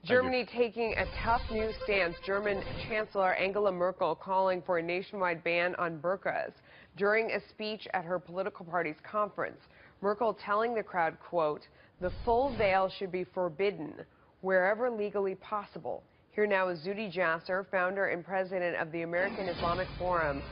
Germany taking a tough new stance. German Chancellor Angela Merkel calling for a nationwide ban on burqas. During a speech at her political party's conference, Merkel telling the crowd, quote, "The full veil should be forbidden wherever legally possible." Here now is Zuhdi Jasser, founder and president of the American Islamic Forum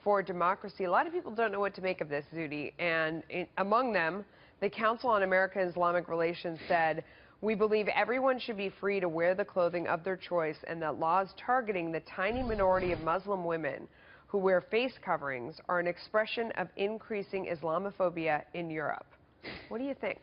for Democracy. A lot of people don't know what to make of this, Zuhdi, and among them, the Council on American-Islamic Relations said, "We believe everyone should be free to wear the clothing of their choice and that laws targeting the tiny minority of Muslim women who wear face coverings are an expression of increasing Islamophobia in Europe." What do you think?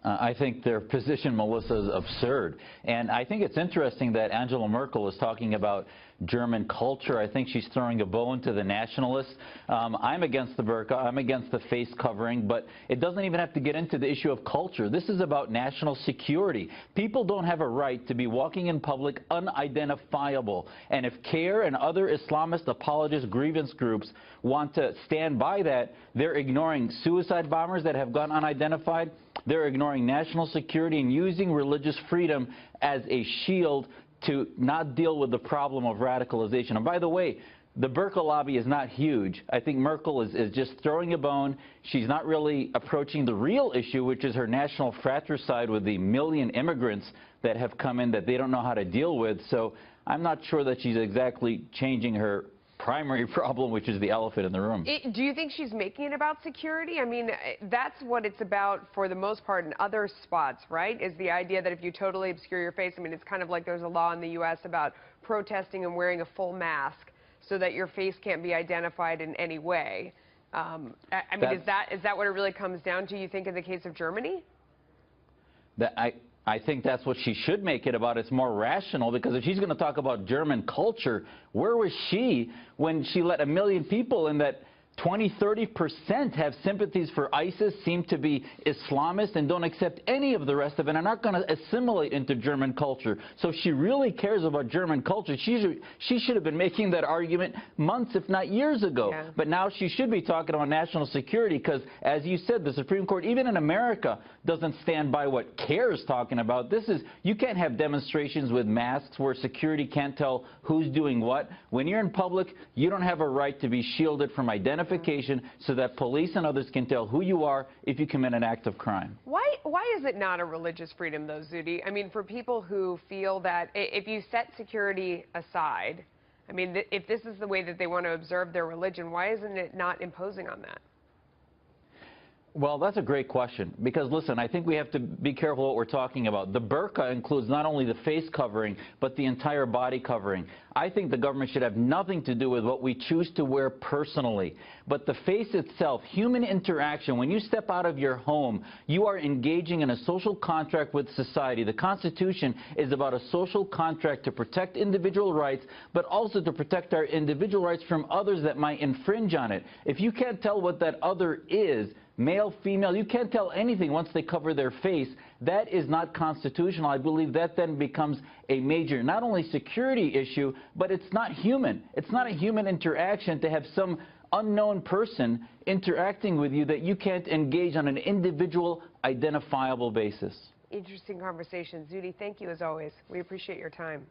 I think their position, Melissa, is absurd. And I think it's interesting that Angela Merkel is talking about German culture. I think she's throwing a bone to the nationalists. I'm against the burqa. I'm against the face covering. But it doesn't even have to get into the issue of culture. This is about national security. People don't have a right to be walking in public unidentifiable. And if CARE and other Islamist apologist grievance groups want to stand by that, they're ignoring suicide bombers that have gone unidentified. They're ignoring national security and using religious freedom as a shield to not deal with the problem of radicalization. And by the way, the burqa lobby is not huge. I think Merkel is just throwing a bone. She's not really approaching the real issue, which is her national fratricide with the million immigrants that have come in that they don't know how to deal with. So I'm not sure that she's exactly changing her primary problem, which is the elephant in the room. Do you think she's making it about security? I mean, that's what it's about for the most part in other spots, right? Is the idea that if you totally obscure your face, I mean, it's kind of like there's a law in the U.S. about protesting and wearing a full mask so that your face can't be identified in any way. I mean, is that what it really comes down to, you think, in the case of Germany? I think that's what she should make it about. It's more rational, because if she's going to talk about German culture, where was she when she let 1 million people in that 20–30% have sympathies for ISIS, seem to be Islamist, and don't accept any of the rest of it, and are not going to assimilate into German culture. So if she really cares about German culture, she should have been making that argument months, if not years ago. Yeah. But now she should be talking about national security, because, as you said, the Supreme Court, even in America, doesn't stand by what CARE is talking about. You can't have demonstrations with masks where security can't tell who's doing what. When you're in public, you don't have a right to be shielded from identification so that police and others can tell who you are if you commit an act of crime. Why is it not a religious freedom, though, Zuhdi? I mean, for people who feel that if you set security aside, I mean, if this is the way that they want to observe their religion, why isn't it not imposing on that? Well, that's a great question, because, listen, I think we have to be careful what we're talking about. The burqa includes not only the face covering, but the entire body covering. I think the government should have nothing to do with what we choose to wear personally. But the face itself, human interaction, when you step out of your home, you are engaging in a social contract with society. The Constitution is about a social contract to protect individual rights, but also to protect our individual rights from others that might infringe on it. If you can't tell what that other is, male, female, you can't tell anything once they cover their face. That is not constitutional. I believe that then becomes a major, not only security issue, but it's not human. It's not a human interaction to have some unknown person interacting with you that you can't engage on an individual, identifiable basis. Interesting conversation. Zuhdi, thank you as always. We appreciate your time.